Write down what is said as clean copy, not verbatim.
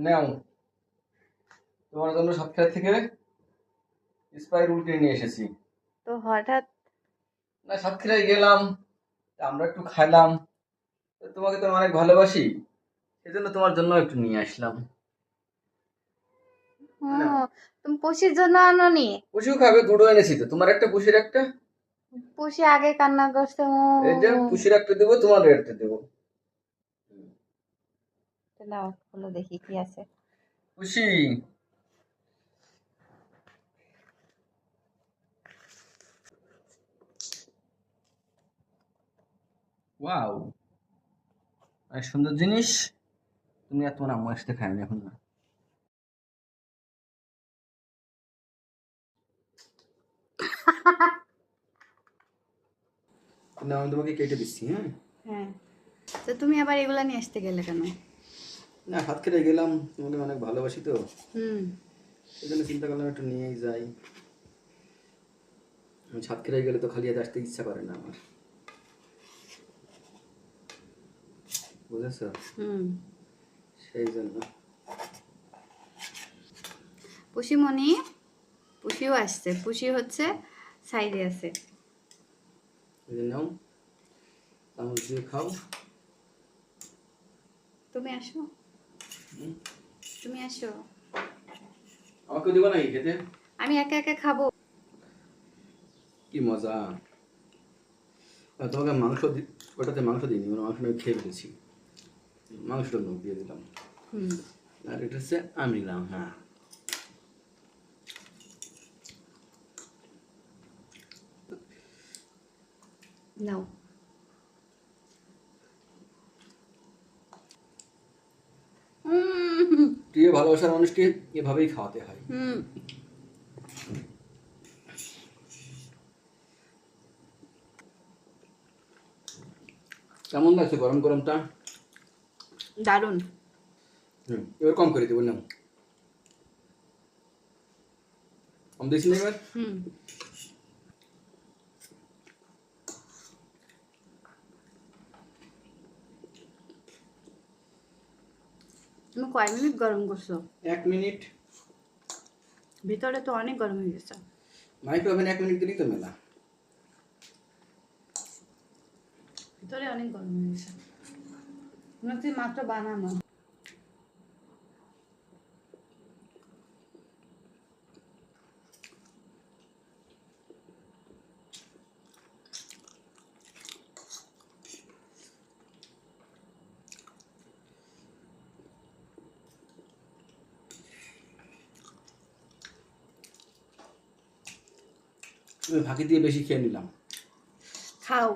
নাও, তোমার জন্য সাতক্ষীরা থেকে স্পাইস রোল কিনে নিয়ে এসেছি। তো হঠাৎ? না, সাতক্ষীরায় গেলাম, তা আমরা একটু খাইলাম। তো তোমাকে তো অনেক ভালোবাসি, সেজন্য তোমার জন্য একটু নিয়ে আসলাম। ও, নাও, তুমি পুষির জন্য আনোনি? পুষিও খাবে, দুটো এনেছি তো, তোমার একটা পুষির একটা। পুষি আগে কান্না করছে ও। এই যে পুষির একটা দেবো, তোমার একটা দেবো। নাও খুলে দেখি কি আছে। পুষি, ওয়াও, অনেক সুন্দর জিনিস। তুমি আর তোমার আম্মার সাথে খাইনি এখন না। না, আমি তোমাকে কেটে দিচ্ছি, হ্যাঁ। হ্যাঁ, তো তুমি আবার এগুলা নিয়ে আসতে গেলে কেন? না, সাতক্ষীরায় গেলাম, তোমাকে অনেক ভালোবাসি তো, হুম। এই জন্য চিন্তা করলাম একটু নিয়েই যাই। আমি সাতক্ষীরায় গেলে তো খালি হাতে আসতে ইচ্ছা করে না আমার, বুঝেছো? হুম। সেই জন্য। পুষিমণি, পুষিও আসছে, পুষি হচ্ছে সাইডে আছে। এই যে নাও, চামচ দিয়ে খাও। তুমি আসো, তুমি আসো। আমাকে দিবা নাকি খেতে? আমি একা একা খাবো। কি মজা! তোমাকে ওটাতে মাংস দিইনি, মানে মাংস আমি খেয়ে ফেলেছি, মাংসটা মুখ দিয়ে দিলাম। হুম। আর এটা হচ্ছে আমি নিলাম, হ্যাঁ। নাও। প্রিয় ভালোবাসার মানুষকে এভাবেই খাওয়াতে হয়। হুম। কেমন লাগছে গরম গরমটা? দারুণ। এবার কম করে দেবো, নাও। কম দিয়েছি না এবার? হুম। তুমি কয় মিনিট গরম করছো? 1 মিনিট। ভিতরে তো অনেক গরম হয়ে গেছে। মাইক্রো ওভেন 1 মিনিট দিলেই তো মেলা। ভিতরে অনেক গরম হয়ে গেছে, মনে হচ্ছে মাত্র বানানো। আমি ফাঁকি দিয়ে বেশি খেয়ে নিলাম। খাও।